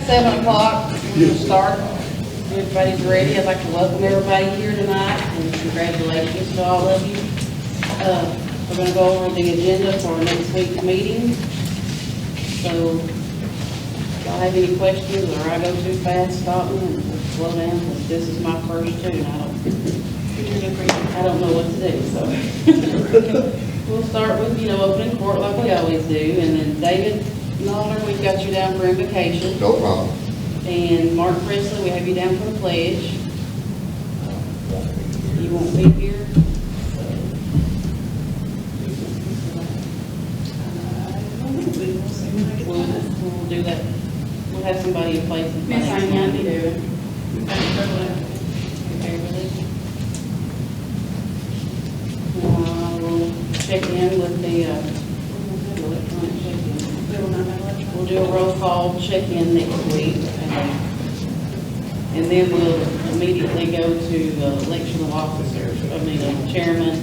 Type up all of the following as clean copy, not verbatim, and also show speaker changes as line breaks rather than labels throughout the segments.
7 o'clock, we'll start. Everybody's ready. I'd like to welcome everybody here tonight, and congratulations to all of you. We're going to go over the agenda for next week's meeting. So, if y'all have any questions, or I go too fast, stop me and slow down, because this is my first too, and I don't know what to do, so. We'll start with, opening court like we always do, and then David Lawler, we've got you down for invocation.
No problem.
And Mark Presley, we have you down for the pledge. You won't be here. We'll do that. We'll have somebody in place.
Miss Anya, do it.
We'll check in with the electronic check-in. We'll do a roll call check-in next week. And then we'll immediately go to election of officers, chairman.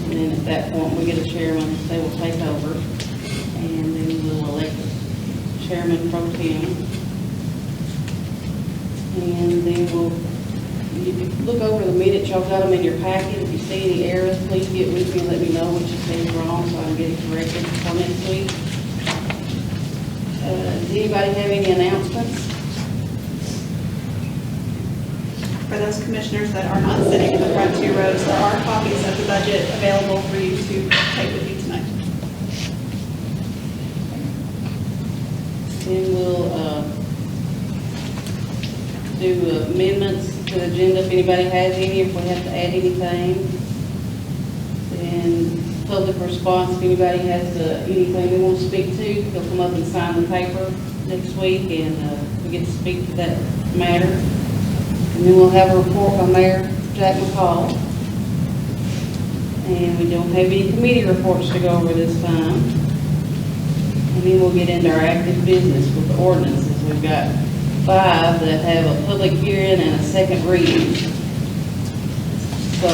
And then at that point, we get a chairman, they will take over. And then we'll elect chairman pro tem. And then you can look over the minutes, y'all got them in your packet. If you see any errors, please get with me and let me know what you see is wrong so I can get it corrected for next week. Does anybody have any announcements?
For those commissioners that are not sitting in the front two rows, there are copies of the budget available for you to take with you tonight.
Then we'll do amendments to the agenda if anybody has any, if we have to add anything. Then public response, if anybody has anything they want to speak to, they'll come up and sign the paper next week, and we get to speak to that matter. And then we'll have a report by Mayor Jack McCall. And we don't have any committee reports to go over this time. And then we'll get into our active business with the ordinances. We've got 5 that have a public hearing and a second reading. So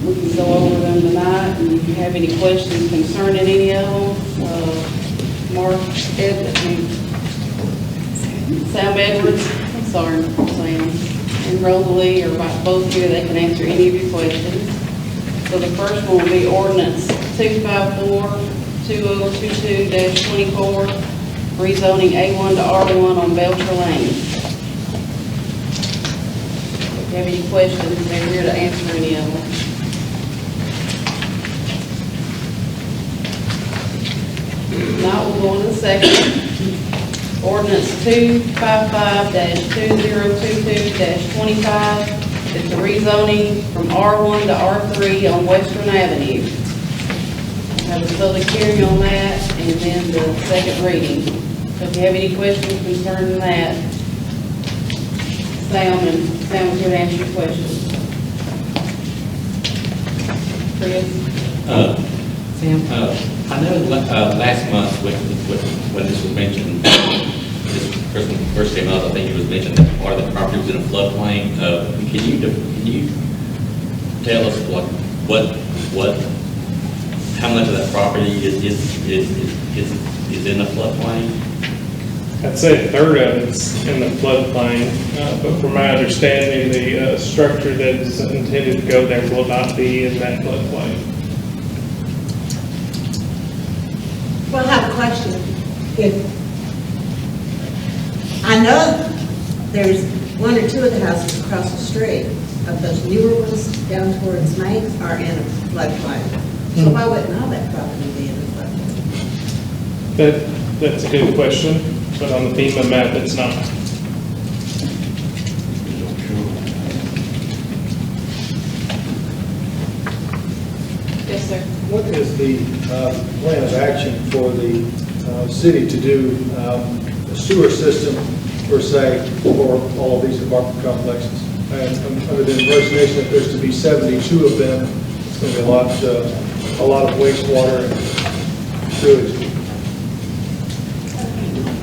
we can go over them tonight, and if you have any questions concerning any of them, Mark Edwards, Sam Edwards, Sam, and Rosalie are both here. They can answer any of your questions. So the first one will be ordinance 254-2022-24, rezoning A1 to R1 on Belcher Lane. If you have any questions, they're here to answer any of them. Now we'll go on to the second. Ordinance 255-2022-25. It's a rezoning from R1 to R3 on Western Avenue. Have a public hearing on that, and then the second reading. So if you have any questions concerning that, Sam is here to answer your questions. Chris? Sam?
I know last month when this was mentioned, this person first came up, I think it was mentioned that part of the property was in a floodplain. Can you tell us how much of that property is in the floodplain?
I'd say a third of it's in the floodplain, but from my understanding, the structure that is intended to go there will not be in that floodplain.
Well, I have a question. I know there's 1 or 2 of the houses across the street, of those newer ones down towards Meigs are in a floodplain. So why wouldn't all that property be in a floodplain?
That's a good question, but on the FEMA map, it's not.
Yes, sir.
What is the plan of action for the city to do a sewer system, per se, for all of these apartment complexes? And under the impersonation that there's to be 72 of them, it's going to be a lot of wastewater and sewage.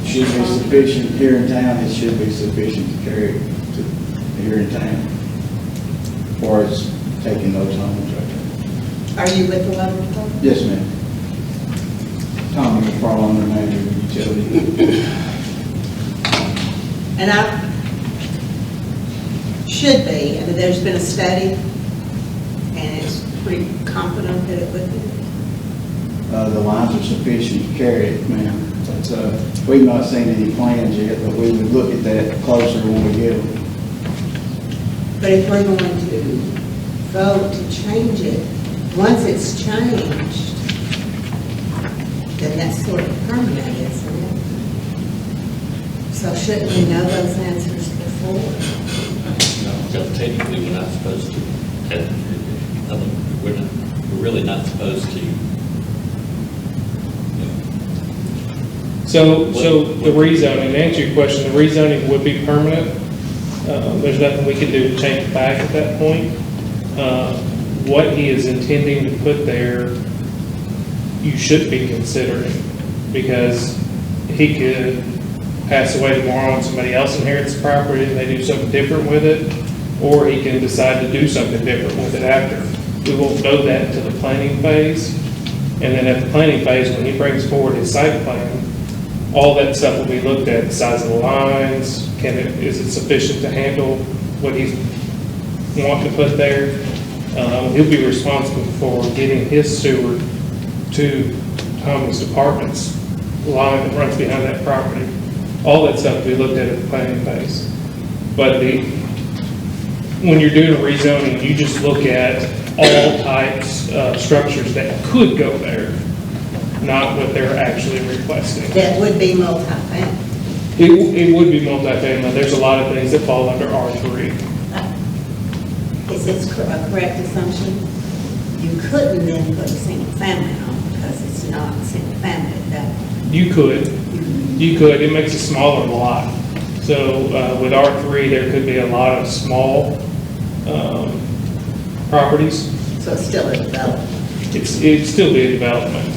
Should be sufficient here in town. It should be sufficient to carry to here in town, as far as taking those homes right there.
Are you with the water department?
Yes, ma'am. Tommy McFarland, the manager of the utility.
And should be, I mean, there's been a study, and it's pretty confident that it would be.
The lines are sufficient to carry it, ma'am. But, we've not seen any plans yet, but we would look at that closer when we get them.
But if we're going to vote to change it, once it's changed, then that's sort of permanent, isn't it? So shouldn't we know those answers before?
No, so technically, we're not supposed to, we're really not supposed to.
So the rezoning, to answer your question, the rezoning would be permanent. There's nothing we can do to change it back at that point. What he is intending to put there, you should be considering, because he could pass away tomorrow and somebody else inherits the property and they do something different with it, or he can decide to do something different with it after. We won't know that until the planning phase. And then at the planning phase, when he brings forward his site plan, all that stuff will be looked at, the size of the lines, is it sufficient to handle what he's wanting to put there? He'll be responsible for getting his sewer to Tommy's apartments line that runs behind that property. All that stuff will be looked at the planning phase. But when you're doing a rezoning, you just look at all types of structures that could go there, not what they're actually requesting.
That would be multi-family.
It would be multifamily. There's a lot of things that fall under R3.
Is this a correct assumption? You couldn't then put a single family on because it's not a single family at that point.
You could. It makes a smaller lot. So with R3, there could be a lot of small properties.
So it's still a development.
It'd still be a development.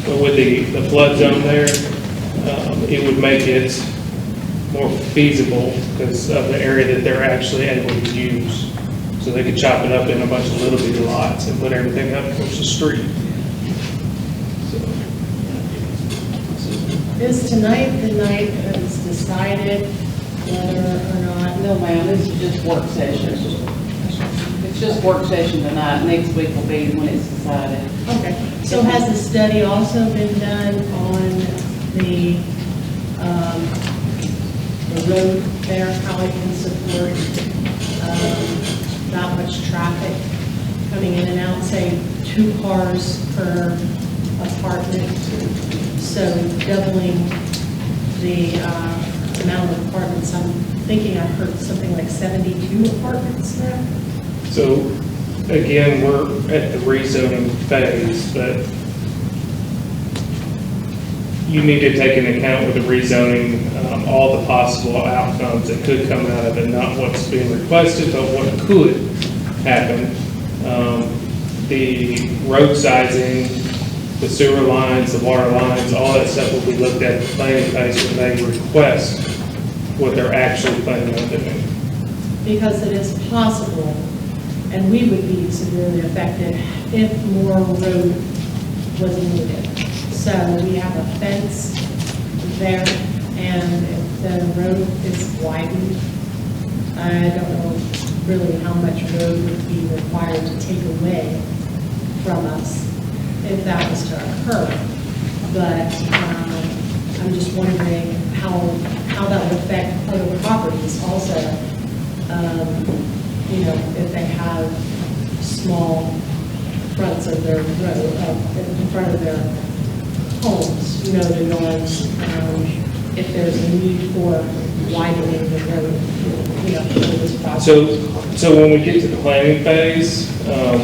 But with the flood zone there, it would make it more feasible because of the area that they're actually able to use. So they could chop it up in a bunch of little bitty lots and put everything up towards the street.
Is tonight the night that it's decided whether or not?
No, ma'am, this is just work session. It's just work session tonight. Next week will be when it's decided.
Okay, so has the study also been done on the road there, how it can support not much traffic coming in and out, say 2 cars per apartment? So doubling the amount of apartments. I'm thinking I heard something like 72 apartments there.
So again, we're at the rezoning phase, but you need to take into account with the rezoning, all the possible outcomes that could come out of it, not what's being requested, but what could happen. The road sizing, the sewer lines, the water lines, all that stuff will be looked at in the planning phase when they request what they're actually planning on doing.
Because it is possible, and we would be severely affected if more road was needed. So we have a fence there, and if the road is widened, I don't know really how much road would be required to take away from us if that was to occur. But I'm just wondering how that would affect other properties also. You know, if they have small fronts of their road, in front of their homes, you know, the yards, if there's a need for widening the road, you know, for this process.
So when we get to the planning phase,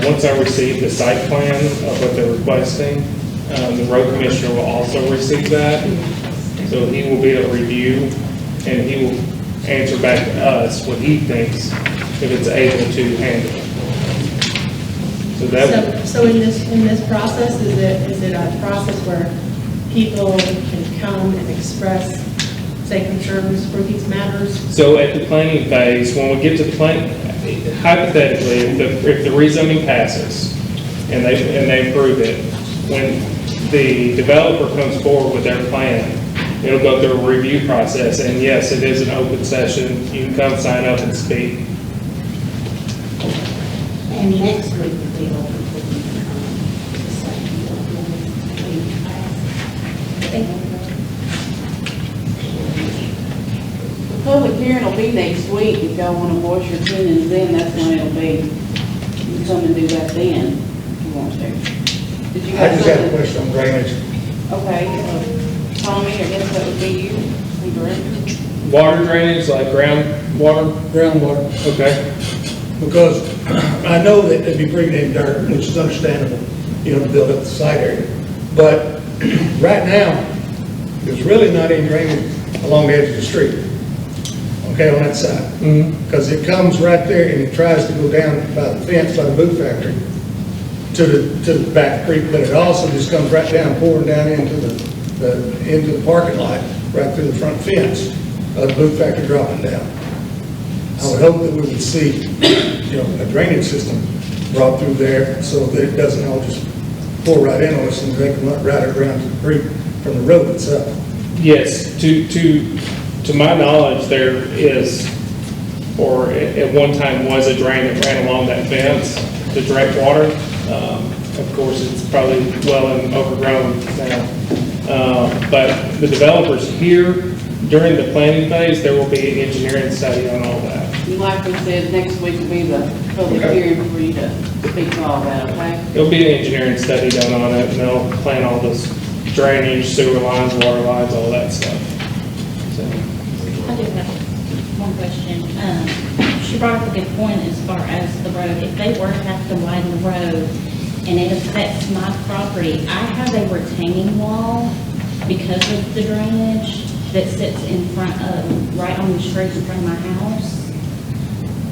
once I receive the site plan of what they're requesting, the road commissioner will also receive that. So he will be able to review, and he will answer back to us what he thinks if it's able to handle it.
So in this process, is it a process where people can come and express, say, concerns for these matters?
So at the planning phase, when we get to the plan, hypothetically, if the rezoning passes and they approve it, when the developer comes forward with their plan, It'll go through a review process, and yes, it is an open session. You can come sign up and speak.
And next week will be open for you to come.
The public hearing will be next week. If y'all want to voice your opinions then, that's when it'll be. You can come and do that then, if you want to. Did you
I
have
just had a
something?
question on drainage.
Okay, Tommy, I guess that would be you, the director.
Water drainage, like
Groundwater,
okay.
because I know that they'd be bringing in dirt, which is understandable, you know, to build up the site area. But right now, there's really not any drainage along the edge of the street, okay, on that side. Because it comes right there and it tries to go down by the fence, by the boot factory, to the back creek, but it also just comes right down, pouring down into the parking lot, right through the front fence of the boot factory dropping down. I would hope that we would see, you know, a drainage system brought through there so that it doesn't all just pour right in on us and they can ride it around to the creek from the road itself.
Yes, to my knowledge, there is, or at one time was a drain that ran along that fence to direct water. Of course, it's probably well and overgrown now. But the developers here, during the planning phase, there will be an engineering study on all that.
You like we said, next week will be the public hearing for you to speak to all that, okay?
There'll be an engineering study done on it, and they'll plan all this drainage, sewer lines, water lines, all that stuff. So,
I do have one question. She brought up a good point as far as the road. If they were to have to widen the road and it affects my property, I have a retaining wall because of the drainage that sits in front of, right on the street in front of my house.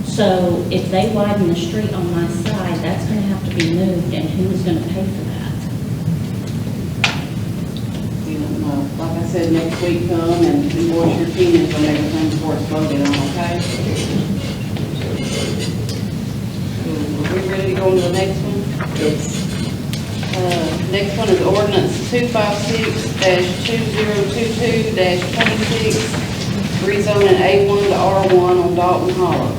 So if they widen the street on my side, that's gonna have to be moved, and who is gonna pay for that?
You don't know, like I said, next week come and voice your opinions on everything before it's voted on, okay? Are we ready to go on to the next one? Next one is ordinance 256-2022-26, rezoning A1 to R1 on Dalton Hollow.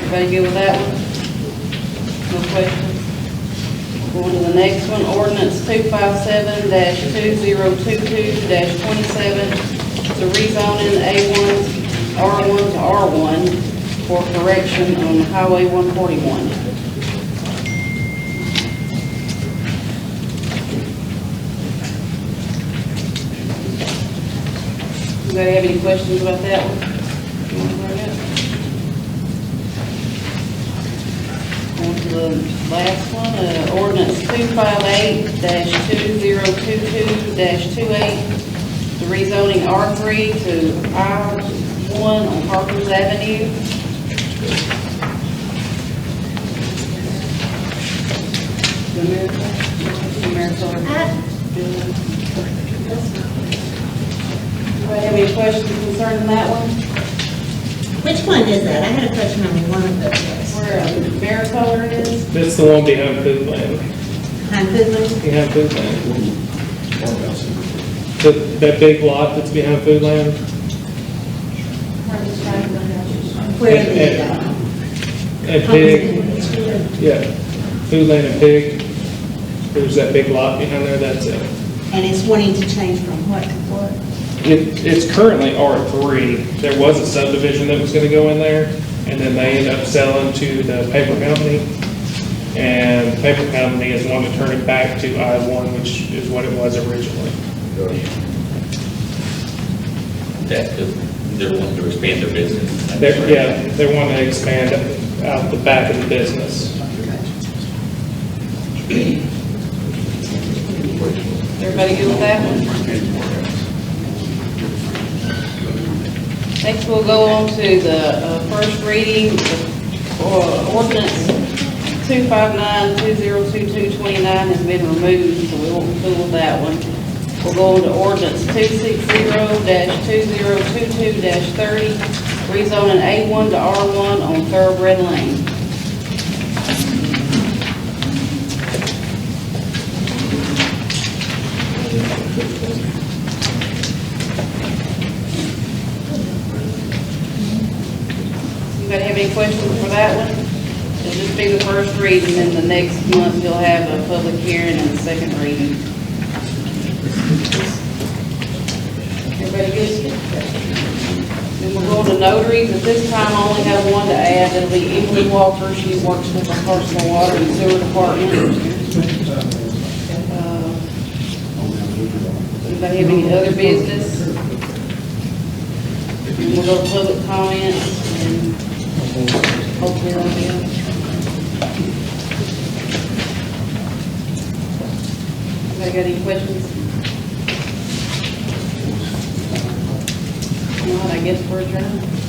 Everybody good with that one? No questions? Going to the next one, ordinance 257-2022-27, to rezoning A1, R1 to R1 for correction on Highway 141. Anybody have any questions about that one? You want to bring it? On to the last one, ordinance 258-2022-28, the rezoning R3 to I1 on Harper's Avenue. The Miracle? Anybody have any questions concerning that one?
Which one is that? I had a question on one of those.
Where Maricola is?
that's the one behind Foodland.
On Foodland?
Behind Foodland. That big lot that's behind Foodland.
Where the,
And Pig, yeah, Foodland and Pig. There's that big lot behind there, that's it.
and it's wanting to change from what to what?
It's currently R3. There was a subdivision that was gonna go in there, and then they ended up selling to the paper company. And the paper company is wanting to turn it back to I1, which is what it was originally.
That's because they're wanting to expand their business.
They want to expand out the back of the business.
Everybody good with that one? Next, we'll go on to the first reading of ordinance 259-2022-29 has been removed, so we won't fool with that one. We'll go on to ordinance 260-2022-30, rezoning A1 to R1 on Thoroughbred Lane. any questions for that one? It'll just be the first reading, and the next month you'll have a public hearing and a second reading. Everybody good? Then we'll go to notaries. At this time, I only have one to add. It'll be Emily Walker. She works with the personal water and sewer department. Anybody have any other business? And we'll go to public comments and hopefully that'll be it. Anybody got any questions? If not, I guess we're adjourned.